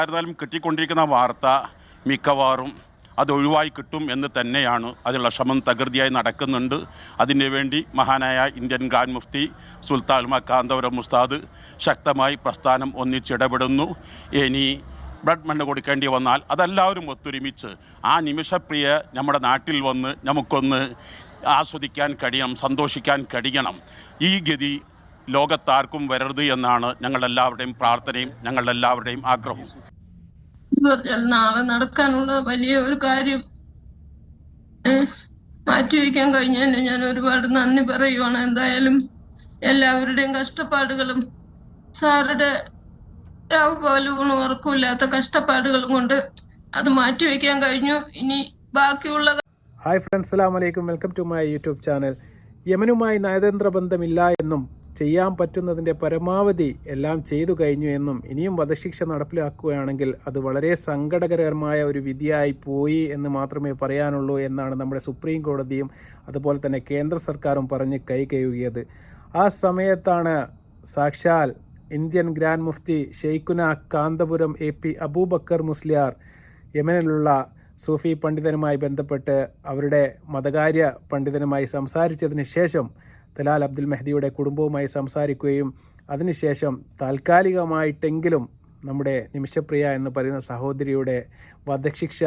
ആയിരുന്നാലും കിട്ടിക്കൊണ്ടിരിക്കുന്ന വാർത്ത മിക്കവാറും അത് ഒഴിവായി കിട്ടും എന്ന് തന്നെയാണ്. അതിനുള്ള ശ്രമം തകൃതിയായി നടക്കുന്നുണ്ട്. അതിനു വേണ്ടി മഹാനായ ഇന്ത്യൻ ഗ്രാൻഡ് മുഫ്തി സുൽത്താൻ കാന്തപുരം ഉസ്താദ് ശക്തമായി പ്രസ്ഥാനം ഒന്നിച്ചിടപെടുന്നു. ഇനി ബ്ലഡ് മണ്ണ് കൊടുക്കേണ്ടി വന്നാൽ അതെല്ലാവരും ഒത്തൊരുമിച്ച് ആ നിമിഷപ്രിയ നമ്മുടെ നാട്ടിൽ വന്ന് നമുക്കൊന്ന് ആസ്വദിക്കാൻ കഴിയണം, സന്തോഷിക്കാൻ കഴിയണം. ഈ ഗതി ലോകത്താർക്കും വരരുത് എന്നാണ് ഞങ്ങളെല്ലാവരുടെയും പ്രാർത്ഥനയും ഞങ്ങളെല്ലാവരുടെയും ആഗ്രഹവും. നാളെ നടക്കാനുള്ള വലിയ ഒരു കാര്യം മാറ്റിവെക്കാൻ കഴിഞ്ഞതിന് ഞാൻ ഒരുപാട് നന്ദി പറയുവാണ്. എന്തായാലും എല്ലാവരുടെയും കഷ്ടപ്പാടുകളും സാറുടെ രാവ് പോലും ഉറക്കമില്ലാത്ത കഷ്ടപ്പാടുകളും കൊണ്ട് അത് മാറ്റിവെക്കാൻ കഴിഞ്ഞു. ഇനി ബാക്കിയുള്ള ഹായ് ഫ്രണ്ട്സ്, അസ്സലാമു അലൈക്കും. Welcome to my YouTube channel. യമനുമായി നയതന്ത്ര ബന്ധമില്ല എന്നും ചെയ്യാൻ പറ്റുന്നതിൻ്റെ പരമാവധി എല്ലാം ചെയ്തു കഴിഞ്ഞു എന്നും ഇനിയും വധശിക്ഷ നടപ്പിലാക്കുകയാണെങ്കിൽ അത് വളരെ സങ്കടകരമായ ഒരു വിധിയായി പോയി എന്ന് മാത്രമേ പറയാനുള്ളൂ എന്നാണ് നമ്മുടെ സുപ്രീം കോടതിയും അതുപോലെ തന്നെ കേന്ദ്ര സർക്കാരും പറഞ്ഞ് കൈകഴുകിയത്. ആ സമയത്താണ് സാക്ഷാൽ ഇന്ത്യൻ ഗ്രാൻഡ് മുഫ്തി ഷെയ്ഖുന കാന്തപുരം AP അബൂബക്കർ മുസ്ലിയാർ യമനിലുള്ള സൂഫി പണ്ഡിതനുമായി ബന്ധപ്പെട്ട് അവരുടെ മതകാര്യ പണ്ഡിതനുമായി സംസാരിച്ചതിന് ശേഷം തലാൽ അബ്ദുൽ മെഹ്ദിയുടെ കുടുംബവുമായി സംസാരിക്കുകയും അതിനുശേഷം താൽക്കാലികമായിട്ടെങ്കിലും നമ്മുടെ നിമിഷപ്രിയ എന്ന് പറയുന്ന സഹോദരിയുടെ വധശിക്ഷ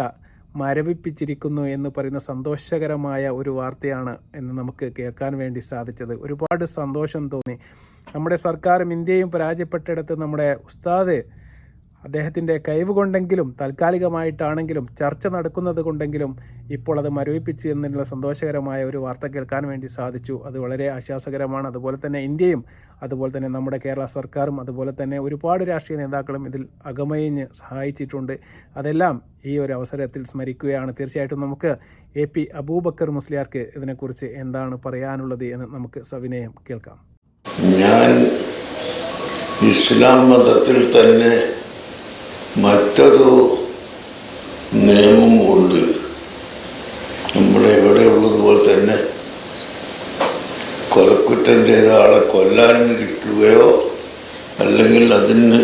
മരവിപ്പിച്ചിരിക്കുന്നു എന്ന് പറയുന്ന സന്തോഷകരമായ ഒരു വാർത്തയാണ് എന്ന് നമുക്ക് കേൾക്കാൻ വേണ്ടി സാധിച്ചത്. ഒരുപാട് സന്തോഷം തോന്നി. നമ്മുടെ സർക്കാരും ഇന്ത്യയും പരാജയപ്പെട്ടിടത്ത് നമ്മുടെ ഉസ്താദ് അദ്ദേഹത്തിൻ്റെ കഴിവ് കൊണ്ടെങ്കിലും താൽക്കാലികമായിട്ടാണെങ്കിലും ചർച്ച നടക്കുന്നത് കൊണ്ടെങ്കിലും ഇപ്പോൾ അത് മരവിപ്പിച്ചു എന്നുള്ള സന്തോഷകരമായ ഒരു വാർത്ത കേൾക്കാൻ വേണ്ടി സാധിച്ചു. അത് വളരെ ആശ്വാസകരമാണ്. അതുപോലെ തന്നെ ഇന്ത്യയും അതുപോലെ തന്നെ നമ്മുടെ കേരള സർക്കാരും അതുപോലെ തന്നെ ഒരുപാട് രാഷ്ട്രീയ നേതാക്കളും ഇതിൽ അകമയിഞ്ഞ് സഹായിച്ചിട്ടുണ്ട്. അതെല്ലാം ഈ ഒരു അവസരത്തിൽ സ്മരിക്കുകയാണ്. തീർച്ചയായിട്ടും നമുക്ക് AP അബൂബക്കർ മുസ്ലിയാർക്ക് ഇതിനെക്കുറിച്ച് എന്താണ് പറയാനുള്ളത് എന്ന് നമുക്ക് സവിനയം കേൾക്കാം. ഞാൻ ഇസ്ലാം മതത്തിൽ തന്നെ മറ്റൊരു നിയമമുണ്ട്. നമ്മുടെ ഇവിടെ ഉള്ളതുപോലെ തന്നെ കൊലക്കുറ്റം ചെയ്ത ആളെ കൊല്ലാനിരിക്കുകയോ അല്ലെങ്കിൽ അതിന്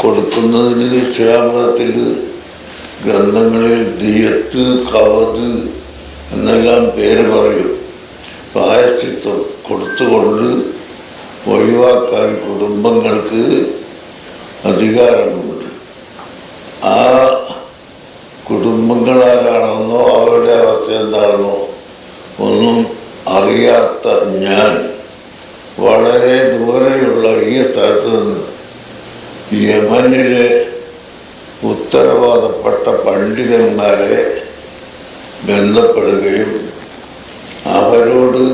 കൊടുക്കുന്നതിന് ഇസ്ലാം മതത്തിൽ ഗ്രന്ഥങ്ങളിൽ ദിയത്ത്, ഖവദ് എന്നെല്ലാം പേര് പറയും. പ്രായശ്ചിത്വം കൊടുത്തുകൊണ്ട് ഒഴിവാക്കാൻ കുടുംബങ്ങൾക്ക് അധികാരമുണ്ട്. ആ കുടുംബങ്ങളാരാണെന്നോ അവരുടെ അവസ്ഥ എന്താണെന്നോ ഒന്നും അറിയാത്ത ഞാൻ വളരെ ദൂരെയുള്ള ഈ സ്ഥലത്ത് നിന്ന് യമനിലെ ഉത്തരവാദപ്പെട്ട പണ്ഡിതന്മാരെ ബന്ധപ്പെടുകയും അവരോട്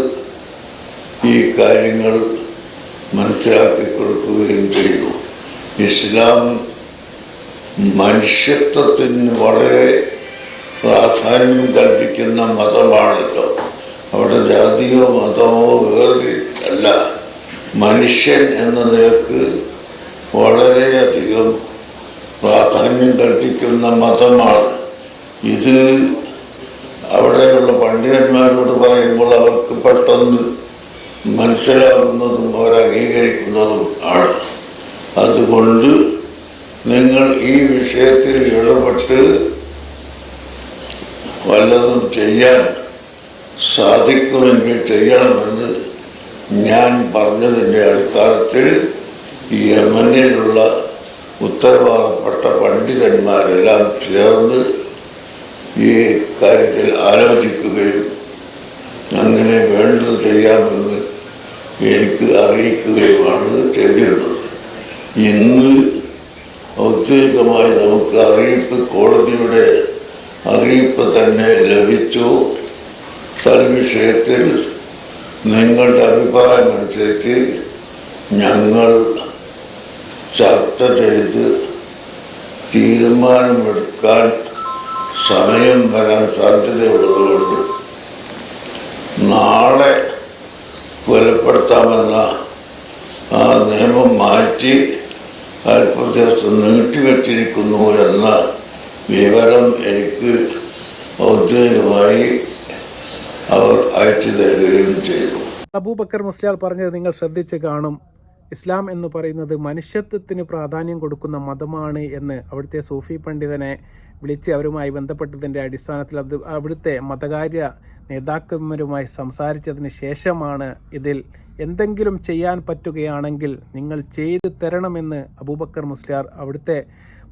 ഈ കാര്യങ്ങൾ മനസ്സിലാക്കി കൊടുക്കുകയും ചെയ്തു. ഇസ്ലാം മനുഷ്യത്വത്തിന് വളരെ പ്രാധാന്യം കൽപ്പിക്കുന്ന മതമാണല്ലോ. അവിടെ ജാതിയോ മതമോ വേർതിരിച്ചല്ല, മനുഷ്യൻ എന്ന നിലക്ക് വളരെയധികം പ്രാധാന്യം കൽപ്പിക്കുന്ന മതമാണ് ഇത്. അവിടെയുള്ള പണ്ഡിതന്മാരോട് പറയുമ്പോൾ അവർക്ക് പെട്ടെന്ന് മനസ്സിലാകുന്നതും അവർ അംഗീകരിക്കുന്നതും ആണ്. അതുകൊണ്ട് നിങ്ങൾ ഈ വിഷയത്തിൽ ഇടപെട്ട് വല്ലതും ചെയ്യാൻ സാധിക്കുമെങ്കിൽ ചെയ്യണമെന്ന് ഞാൻ പറഞ്ഞതിൻ്റെ അടിസ്ഥാനത്തിൽ യമനിലുള്ള ഉത്തരവാദപ്പെട്ട പണ്ഡിതന്മാരെല്ലാം ചേർന്ന് ഈ കാര്യത്തിൽ ആലോചിക്കുകയും അങ്ങനെ വേണ്ടത് ചെയ്യാമെന്ന് എനിക്ക് അറിയിക്കുകയുമാണ് ചെയ്തിരുന്നത്. ഇന്ന് ഔദ്യോഗികമായി നമുക്ക് അറിയിപ്പ്, കോടതിയുടെ അറിയിപ്പ് തന്നെ ലഭിച്ചു. തൽവിഷയത്തിൽ നിങ്ങളുടെ അഭിപ്രായമനുസരിച്ച് ഞങ്ങൾ ചർച്ച ചെയ്ത് തീരുമാനമെടുക്കാൻ സമയം വരാൻ സാധ്യതയുള്ളതുകൊണ്ട് നാളെ കൊലപ്പെടുത്താമെന്ന ആ നിയമം മാറ്റി അല്പ ദിവസം നീട്ടിവെച്ചിരിക്കുന്നു എന്ന വിവരം എനിക്ക് ഔദ്യോഗികമായി അവർ അയച്ചു തരികയും ചെയ്തു. അബൂബക്കർ മുസ്ലിയാർ പറഞ്ഞത് നിങ്ങൾ ശ്രദ്ധിച്ച് കാണും. ഇസ്ലാം എന്ന് പറയുന്നത് മനുഷ്യത്വത്തിന് പ്രാധാന്യം കൊടുക്കുന്ന മതമാണ് എന്ന് അവിടുത്തെ സൂഫി പണ്ഡിതനെ വിളിച്ച് അവരുമായി ബന്ധപ്പെട്ടതിൻ്റെ അടിസ്ഥാനത്തിൽ അവിടുത്തെ മതകാര്യ നേതാക്കന്മാരുമായി സംസാരിച്ചതിന് ശേഷമാണ് ഇതിൽ എന്തെങ്കിലും ചെയ്യാൻ പറ്റുകയാണെങ്കിൽ നിങ്ങൾ ചെയ്തു തരണമെന്ന് അബൂബക്കർ മുസ്ലിയാർ അവിടുത്തെ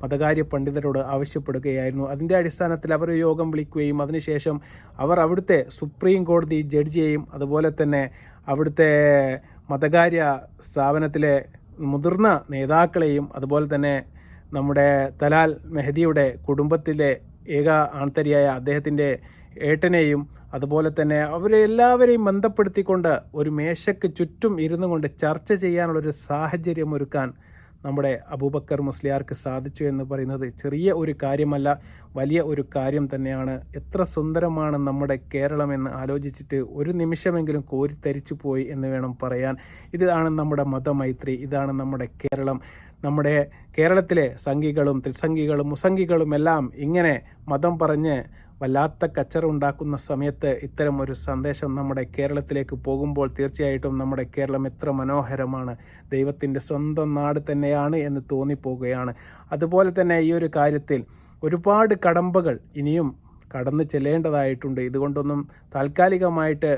മതകാര്യ പണ്ഡിതരോട് ആവശ്യപ്പെടുകയായിരുന്നു. അതിൻ്റെ അടിസ്ഥാനത്തിൽ അവർ യോഗം വിളിക്കുകയും അതിനുശേഷം അവർ അവിടുത്തെ സുപ്രീം കോടതി ജഡ്ജിയെയും അതുപോലെ തന്നെ അവിടുത്തെ മതകാര്യ സ്ഥാപനത്തിലെ മുതിർന്ന നേതാക്കളെയും അതുപോലെ തന്നെ നമ്മുടെ തലാൽ മെഹദിയുടെ കുടുംബത്തിലെ ഏക ആൺതരിയായ അദ്ദേഹത്തിൻ്റെ ഏട്ടനെയും അതുപോലെ തന്നെ അവരെ എല്ലാവരെയും ബന്ധപ്പെടുത്തിക്കൊണ്ട് ഒരു മേശയ്ക്ക് ചുറ്റും ഇരുന്നു കൊണ്ട് ചർച്ച ചെയ്യാനുള്ളൊരു സാഹചര്യം ഒരുക്കാൻ നമ്മുടെ അബൂബക്കർ മുസ്ലിയാർക്ക് സാധിച്ചു എന്ന് പറയുന്നത് ചെറിയ ഒരു കാര്യമല്ല, വലിയ ഒരു കാര്യം തന്നെയാണ്. എത്ര സുന്ദരമാണ് നമ്മുടെ കേരളം എന്ന് ആലോചിച്ചിട്ട് ഒരു നിമിഷമെങ്കിലും കോരിത്തരിച്ചു പോയി എന്ന് വേണം പറയാൻ. ഇതാണ് നമ്മുടെ മതമൈത്രി, ഇതാണ് നമ്മുടെ കേരളം. നമ്മുടെ കേരളത്തിലെ സംഘികളും ത്രിസംഘികളും മുസംഘികളും എല്ലാം ഇങ്ങനെ മതം പറഞ്ഞ് വല്ലാത്ത കച്ചറ ഉണ്ടാക്കുന്ന സമയത്ത് ഇത്തരം ഒരു സന്ദേശം നമ്മുടെ കേരളത്തിലേക്ക് പോകുമ്പോൾ തീർച്ചയായിട്ടും നമ്മുടെ കേരളം എത്ര മനോഹരമാണ്, ദൈവത്തിൻ്റെ സ്വന്തം നാട് തന്നെയാണ് എന്ന് തോന്നിപ്പോവുകയാണ്. അതുപോലെ തന്നെ ഈ ഒരു കാര്യത്തിൽ ഒരുപാട് കടമ്പകൾ ഇനിയും കടന്നു ചെല്ലേണ്ടതായിട്ടുണ്ട്. ഇതുകൊണ്ടൊന്നും താൽക്കാലികമായിട്ട്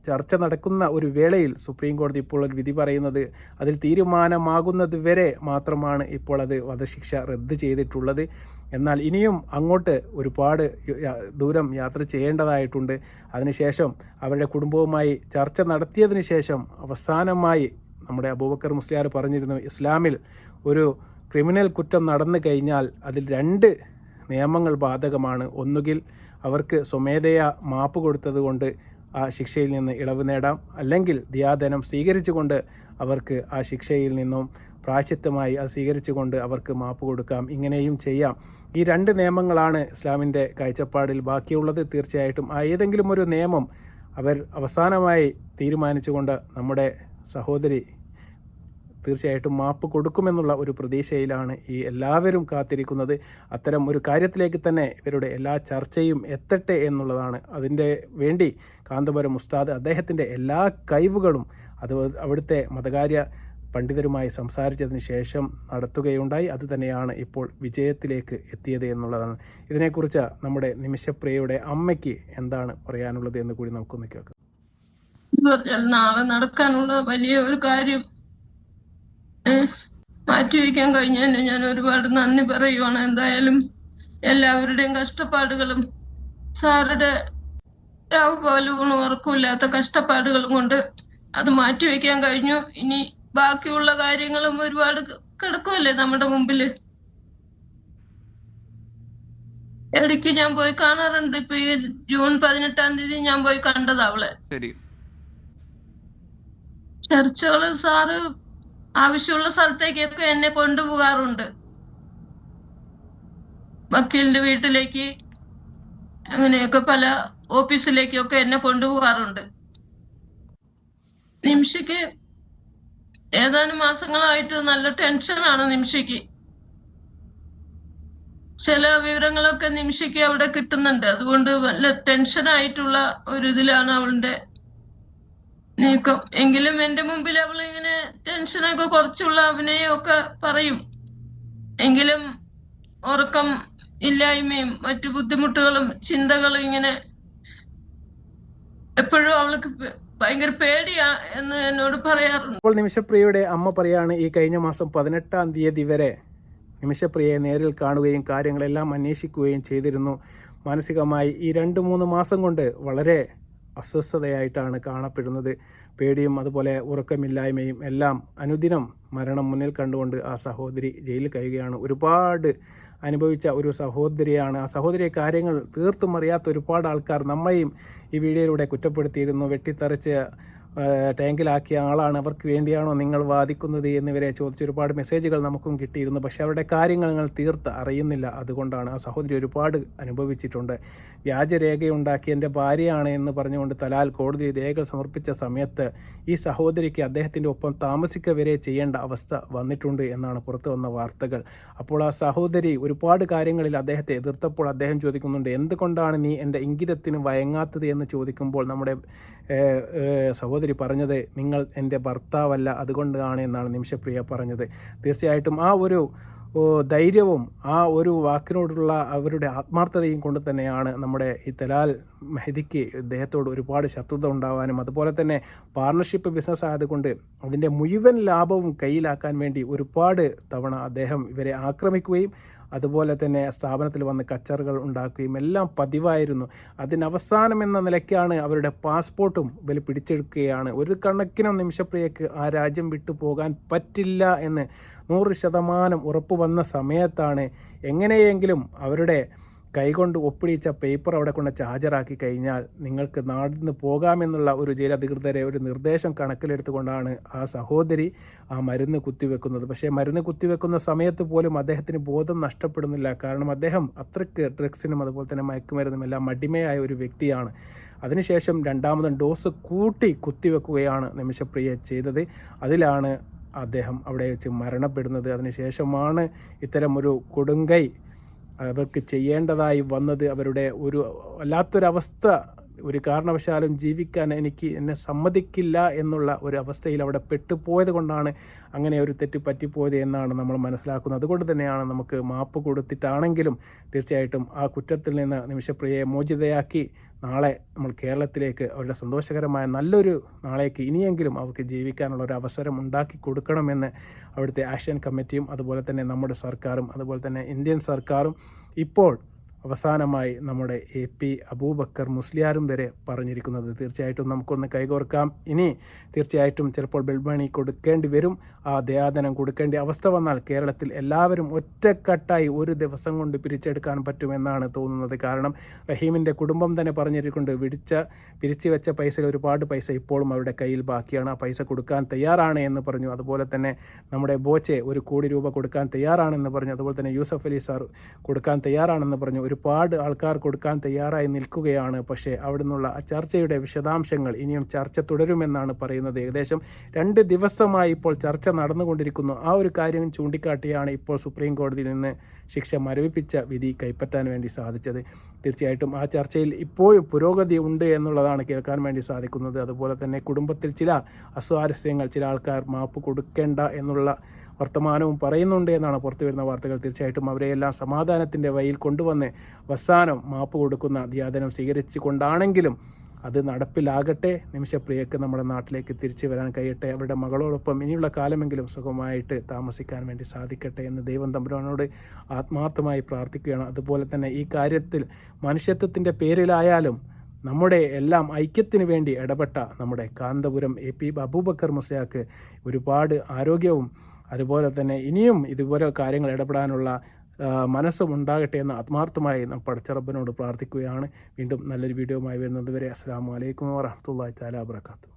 ചർച്ച നടക്കുന്ന ഒരു വേളയിൽ സുപ്രീം കോടതി ഇപ്പോൾ ഒരു വിധി പറയുന്നത് അതിൽ തീരുമാനമാകുന്നത് വരെ മാത്രമാണ് ഇപ്പോൾ അത് വധശിക്ഷ റദ്ദ് ചെയ്തിട്ടുള്ളത്. എന്നാൽ ഇനിയും അങ്ങോട്ട് ഒരുപാട് ദൂരം യാത്ര ചെയ്യേണ്ടതായിട്ടുണ്ട്. അതിനുശേഷം അവരുടെ കുടുംബവുമായി ചർച്ച നടത്തിയതിന് ശേഷം അവസാനമായി നമ്മുടെ അബൂബക്കർ മുസ്ലിയാർ പറഞ്ഞിരുന്നു, ഇസ്ലാമിൽ ഒരു ക്രിമിനൽ കുറ്റം നടന്നു കഴിഞ്ഞാൽ അതിൽ 2 നിയമങ്ങൾ ബാധകമാണ്. ഒന്നുകിൽ അവർക്ക് സ്വമേധയാ മാപ്പ് കൊടുത്തത് കൊണ്ട് ആ ശിക്ഷയിൽ നിന്ന് ഇളവ് നേടാം, അല്ലെങ്കിൽ ദിയാദനം സ്വീകരിച്ചുകൊണ്ട് അവർക്ക് ആ ശിക്ഷയിൽ നിന്നും പ്രായശ്ചിത്തമായി അത് സ്വീകരിച്ചുകൊണ്ട് അവർക്ക് മാപ്പ് കൊടുക്കാം. ഇങ്ങനെയും ചെയ്യാം. ഈ 2 നിയമങ്ങളാണ് ഇസ്ലാമിൻ്റെ കാഴ്ചപ്പാടിൽ ബാക്കിയുള്ളത്. തീർച്ചയായിട്ടും ആ ഏതെങ്കിലും ഒരു നിയമം അവർ അവസാനമായി തീരുമാനിച്ചുകൊണ്ട് നമ്മുടെ സഹോദരി തീർച്ചയായിട്ടും മാപ്പ് കൊടുക്കുമെന്നുള്ള ഒരു പ്രതീക്ഷയിലാണ് ഈ എല്ലാവരും കാത്തിരിക്കുന്നത്. അത്തരം ഒരു കാര്യത്തിലേക്ക് തന്നെ ഇവരുടെ എല്ലാ ചർച്ചയും എത്തട്ടെ എന്നുള്ളതാണ്. അതിൻ്റെ വേണ്ടി കാന്തപുരം ഉസ്താദ് അദ്ദേഹത്തിൻ്റെ എല്ലാ കഴിവുകളും അത് അവിടുത്തെ മതകാര്യ പണ്ഡിതരുമായി സംസാരിച്ചതിന് ശേഷം നടത്തുകയുണ്ടായി. അത് തന്നെയാണ് ഇപ്പോൾ വിജയത്തിലേക്ക് എത്തിയത് എന്നുള്ളതാണ്. ഇതിനെക്കുറിച്ച് നമ്മുടെ നിമിഷപ്രിയയുടെ അമ്മയ്ക്ക് എന്താണ് പറയാനുള്ളത് എന്ന് കൂടി നമുക്കൊന്ന് കേൾക്കാം. നാളെ നടക്കാനുള്ള വലിയ ഒരു കാര്യം മാറ്റിവെക്കാൻ കഴിഞ്ഞതിന് ഞാൻ ഒരുപാട് നന്ദി പറയുവാണ്. എന്തായാലും എല്ലാവരുടെയും കഷ്ടപ്പാടുകളും സാറുടെ രാവ് പോലും ഉറക്കമില്ലാത്ത കഷ്ടപ്പാടുകളും കൊണ്ട് അത് മാറ്റിവെക്കാൻ കഴിഞ്ഞു. ഇനി ബാക്കിയുള്ള കാര്യങ്ങളും ഒരുപാട് കിടക്കുമല്ലേ നമ്മുടെ മുമ്പില്. ഇടയ്ക്ക് ഞാൻ പോയി കാണാറുണ്ട്. ഇപ്പൊ ഈ ജൂൺ 18-ാം തീയതി ഞാൻ പോയി കണ്ടത് അവളെ. ചർച്ചകള് സാറ് ആവശ്യമുള്ള സ്ഥലത്തേക്കൊക്കെ എന്നെ കൊണ്ടുപോകാറുണ്ട്. വക്കീലിന്റെ വീട്ടിലേക്ക് അങ്ങനെയൊക്കെ പല ഓഫീസിലേക്കൊക്കെ എന്നെ കൊണ്ടുപോകാറുണ്ട്. നിമിഷയ്ക്ക് ഏതാനും മാസങ്ങളായിട്ട് നല്ല ടെൻഷനാണ് നിമിഷയ്ക്ക്. ചില വിവരങ്ങളൊക്കെ നിമിഷയ്ക്ക് അവിടെ കിട്ടുന്നുണ്ട്. അതുകൊണ്ട് നല്ല ടെൻഷനായിട്ടുള്ള ഒരു ഇതിലാണ് അവളുടെ നീക്കം. എങ്കിലും എന്റെ മുമ്പിൽ അവൾ ഇങ്ങനെ ടെൻഷനൊക്കെ കുറച്ചുള്ള അഭിനയമൊക്കെ പറയും. എങ്കിലും ഉറക്കം ഇല്ലായ്മയും മറ്റു ബുദ്ധിമുട്ടുകളും ചിന്തകളും ഇങ്ങനെ എപ്പോഴും അവൾക്ക് ഭയങ്കര പേടിയാ എന്ന് എന്നോട് പറയാറുണ്ട്. ഇപ്പോൾ നിമിഷപ്രിയയുടെ അമ്മ പറയാണ്, ഈ കഴിഞ്ഞ മാസം 18-ാം തീയതി വരെ നിമിഷപ്രിയയെ നേരിൽ കാണുകയും കാര്യങ്ങളെല്ലാം അന്വേഷിക്കുകയും ചെയ്തിരുന്നു. മാനസികമായി ഈ 2-3 മാസം കൊണ്ട് വളരെ അസ്വസ്ഥതയായിട്ടാണ് കാണപ്പെടുന്നത്. പേടിയും അതുപോലെ ഉറക്കമില്ലായ്മയും എല്ലാം അനുദിനം മരണം മുന്നിൽ കണ്ടുകൊണ്ട് ആ സഹോദരി ജയിലിൽ കഴിയുകയാണ്. ഒരുപാട് അനുഭവിച്ച ഒരു സഹോദരിയാണ്. ആ സഹോദരിയെ കാര്യങ്ങൾ തീർത്തും അറിയാത്ത ഒരുപാട് ആൾക്കാർ നമ്മയും ഈ വീഡിയോയിലൂടെ കുറ്റപ്പെടുത്തിയിരുന്നു. വെട്ടിത്തെറിച്ച് ടാങ്കിലാക്കിയ ആളാണ്, അവർക്ക് വേണ്ടിയാണോ നിങ്ങൾ വാദിക്കുന്നത് എന്നിവരെ ചോദിച്ച് ഒരുപാട് മെസ്സേജുകൾ നമുക്കും കിട്ടിയിരുന്നു. പക്ഷേ അവരുടെ കാര്യങ്ങൾ നിങ്ങൾ തീർത്ത് അറിയുന്നില്ല. അതുകൊണ്ടാണ് ആ സഹോദരി ഒരുപാട് അനുഭവിച്ചിട്ടുണ്ട്. വ്യാജരേഖയുണ്ടാക്കി എൻ്റെ ഭാര്യയാണ് എന്ന് പറഞ്ഞുകൊണ്ട് തലാൽ കോടതി രേഖകൾ സമർപ്പിച്ച സമയത്ത് ഈ സഹോദരിക്ക് അദ്ദേഹത്തിൻ്റെ ഒപ്പം താമസിക്കുക വരെ ചെയ്യേണ്ട അവസ്ഥ വന്നിട്ടുണ്ട് എന്നാണ് പുറത്തു വന്ന വാർത്തകൾ. അപ്പോൾ ആ സഹോദരി ഒരുപാട് കാര്യങ്ങളിൽ അദ്ദേഹത്തെ എതിർത്തപ്പോൾ അദ്ദേഹം ചോദിക്കുന്നുണ്ട്, എന്തുകൊണ്ടാണ് നീ എൻ്റെ ഇംഗിതത്തിന് വഴങ്ങാത്തത് എന്ന് ചോദിക്കുമ്പോൾ നമ്മുടെ സഹോദരി പറഞ്ഞത്, നിങ്ങൾ എൻ്റെ ഭർത്താവല്ല, അതുകൊണ്ടാണ് എന്നാണ് നിമിഷപ്രിയ പറഞ്ഞത്. തീർച്ചയായിട്ടും ആ ഒരു ധൈര്യവും ആ ഒരു വാക്കിനോടുള്ള അവരുടെ ആത്മാർത്ഥതയും കൊണ്ട് തന്നെയാണ് നമ്മുടെ ഈ തലാൽ മെഹദിക്ക് ഇദ്ദേഹത്തോട് ഒരുപാട് ശത്രുത ഉണ്ടാവാനും, അതുപോലെ തന്നെ പാർട്ണർഷിപ്പ് ബിസിനസ് ആയതുകൊണ്ട് അതിൻ്റെ മുഴുവൻ ലാഭവും കയ്യിലാക്കാൻ വേണ്ടി ഒരുപാട് തവണ അദ്ദേഹം ഇവരെ ആക്രമിക്കുകയും അതുപോലെ തന്നെ സ്ഥാപനത്തിൽ വന്ന് കച്ചറുകൾ ഉണ്ടാക്കുകയും എല്ലാം പതിവായിരുന്നു. അതിനവസാനം എന്ന നിലയ്ക്കാണ് അവരുടെ പാസ്പോർട്ടും ഇവർ പിടിച്ചെടുക്കുകയാണ്. ഒരു കണക്കിനും നിമിഷപ്രിയക്ക് ആ രാജ്യം വിട്ടു പോകാൻ പറ്റില്ല എന്ന് 100% ഉറപ്പ് വന്ന സമയത്താണ് എങ്ങനെയെങ്കിലും അവരുടെ കൈകൊണ്ട് ഒപ്പിടിച്ച പേപ്പർ അവിടെ കൊണ്ട് ഹാജരാക്കി കഴിഞ്ഞാൽ നിങ്ങൾക്ക് നാട്ടിൽ നിന്ന് പോകാമെന്നുള്ള ഒരു ജയിൽ അധികൃതരെ ഒരു നിർദ്ദേശം കണക്കിലെടുത്തുകൊണ്ടാണ് ആ സഹോദരി ആ മരുന്ന് കുത്തിവെക്കുന്നത്. പക്ഷേ മരുന്ന് കുത്തിവെക്കുന്ന സമയത്ത് പോലും അദ്ദേഹത്തിന് ബോധം നഷ്ടപ്പെടുന്നില്ല. കാരണം അദ്ദേഹം അത്രയ്ക്ക് ഡ്രഗ്സിനും അതുപോലെ തന്നെ മയക്കുമരുന്നും എല്ലാം അടിമയായ ഒരു വ്യക്തിയാണ്. അതിനുശേഷം രണ്ടാമതും ഡോസ് കൂട്ടി കുത്തിവെക്കുകയാണ് നിമിഷപ്രിയ ചെയ്തത്. അതിലാണ് അദ്ദേഹം അവിടെ വെച്ച് മരണപ്പെടുന്നത്. അതിനുശേഷമാണ് ഇത്തരം ഒരു കൊടുങ്കൈ അവർക്ക് ചെയ്യേണ്ടതായി വന്നത്. അവരുടെ ഒരു വല്ലാത്തൊരവസ്ഥ, ഒരു കാരണവശാലും ജീവിക്കാൻ എന്നെ സമ്മതിക്കില്ല എന്നുള്ള ഒരു അവസ്ഥയിൽ അവിടെ പെട്ടുപോയത് കൊണ്ടാണ് അങ്ങനെ ഒരു തെറ്റ് പറ്റിപ്പോയത് എന്നാണ് നമ്മൾ മനസ്സിലാക്കുന്നത്. അതുകൊണ്ട് തന്നെയാണ് നമുക്ക് മാപ്പ് കൊടുത്തിട്ടാണെങ്കിലും തീർച്ചയായിട്ടും ആ കുറ്റത്തിൽ നിന്ന് നിമിഷപ്രിയയെ മോചിതയാക്കി നാളെ നമ്മൾ കേരളത്തിലേക്ക് അവരുടെ സന്തോഷകരമായ നല്ലൊരു നാളേക്ക് ഇനിയെങ്കിലും അവർക്ക് ജീവിക്കാനുള്ള ഒരു അവസരം ഉണ്ടാക്കി കൊടുക്കണമെന്ന് അവിടുത്തെ ആക്ഷൻ കമ്മിറ്റിയും അതുപോലെ തന്നെ നമ്മുടെ സർക്കാരും അതുപോലെ തന്നെ ഇന്ത്യൻ സർക്കാരും ഇപ്പോൾ അവസാനമായി നമ്മുടെ AP അബൂബക്കർ മുസ്ലിയാരും വരെ പറഞ്ഞിരിക്കുന്നത്. തീർച്ചയായിട്ടും നമുക്കൊന്ന് കൈകോർക്കാം. ഇനി തീർച്ചയായിട്ടും ചിലപ്പോൾ ബെൽമണി കൊടുക്കേണ്ടി വരും. ആ ദയാദനം കൊടുക്കേണ്ട അവസ്ഥ വന്നാൽ കേരളത്തിൽ എല്ലാവരും ഒറ്റക്കെട്ടായി ഒരു ദിവസം കൊണ്ട് പിരിച്ചെടുക്കാൻ പറ്റുമെന്നാണ് തോന്നുന്നത്. കാരണം റഹീമിൻ്റെ കുടുംബം തന്നെ പറഞ്ഞിരിക്കുന്നുണ്ട്, പിരിച്ചു വെച്ച പൈസയിൽ ഒരുപാട് പൈസ ഇപ്പോഴും അവരുടെ കയ്യിൽ ബാക്കിയാണ്, ആ പൈസ കൊടുക്കാൻ തയ്യാറാണ് എന്ന് പറഞ്ഞു. അതുപോലെ തന്നെ നമ്മുടെ ബോച്ചെ 1 കോടി രൂപ കൊടുക്കാൻ തയ്യാറാണെന്ന് പറഞ്ഞു. അതുപോലെ തന്നെ യൂസഫ് അലി സാർ കൊടുക്കാൻ തയ്യാറാണെന്ന് പറഞ്ഞു. ഒരുപാട് ആൾക്കാർ കൊടുക്കാൻ തയ്യാറായി നിൽക്കുകയാണ്. പക്ഷേ അവിടെ നിന്നുള്ള ആ ചർച്ചയുടെ വിശദാംശങ്ങൾ ഇനിയും ചർച്ച തുടരുമെന്നാണ് പറയുന്നത്. ഏകദേശം 2 ദിവസമായി ഇപ്പോൾ ചർച്ച നടന്നുകൊണ്ടിരിക്കുന്നു. ആ ഒരു കാര്യം ചൂണ്ടിക്കാട്ടിയാണ് ഇപ്പോൾ സുപ്രീം കോടതിയിൽ നിന്ന് ശിക്ഷ മരവിപ്പിച്ച വിധി കൈപ്പറ്റാൻ വേണ്ടി സാധിച്ചത്. തീർച്ചയായിട്ടും ആ ചർച്ചയിൽ ഇപ്പോഴും പുരോഗതി ഉണ്ട് എന്നുള്ളതാണ് കേൾക്കാൻ വേണ്ടി സാധിക്കുന്നത്. അതുപോലെ തന്നെ കുടുംബത്തിൽ ചില അസ്വാരസ്യങ്ങൾ, ചില ആൾക്കാർ മാപ്പ് കൊടുക്കേണ്ട എന്നുള്ള വർത്തമാനവും പറയുന്നുണ്ട് എന്നാണ് പുറത്തു വരുന്ന വാർത്തകൾ. തീർച്ചയായിട്ടും അവരെയെല്ലാം സമാധാനത്തിൻ്റെ വഴിയിൽ കൊണ്ടുവന്ന് അവസാനം മാപ്പ് കൊടുക്കുന്ന ദിയാദനം സ്വീകരിച്ചു കൊണ്ടാണെങ്കിലും അത് നടപ്പിലാകട്ടെ. നിമിഷപ്രിയക്ക് നമ്മുടെ നാട്ടിലേക്ക് തിരിച്ചു വരാൻ കഴിയട്ടെ. അവരുടെ മകളോടൊപ്പം ഇനിയുള്ള കാലമെങ്കിലും സുഖമായിട്ട് താമസിക്കാൻ വേണ്ടി സാധിക്കട്ടെ എന്ന് ദൈവം തമ്പുരാനോട് ആത്മാർത്ഥമായി പ്രാർത്ഥിക്കുകയാണ്. അതുപോലെ തന്നെ ഈ കാര്യത്തിൽ മനുഷ്യത്വത്തിൻ്റെ പേരിലായാലും നമ്മുടെ എല്ലാം ഐക്യത്തിന് വേണ്ടി ഇടപെട്ട നമ്മുടെ കാന്തപുരം AP അബൂബക്കർ മുസ്ലിയാക്ക് ഒരുപാട് ആരോഗ്യവും അതുപോലെ തന്നെ ഇനിയും ഇതുപോലെ കാര്യങ്ങൾ ഇടപെടാനുള്ള മനസ്സും ഉണ്ടാകട്ടെ എന്ന് ആത്മാർത്ഥമായി നാം പടച്ചറബിനോട് പ്രാർത്ഥിക്കുകയാണ്. വീണ്ടും നല്ലൊരു വീഡിയോയുമായി വരുന്നത് വരെ അസ്സലാമു അലൈക്കും വറഹ്മത്തുള്ളാഹി തആല വബറകാതുഹു.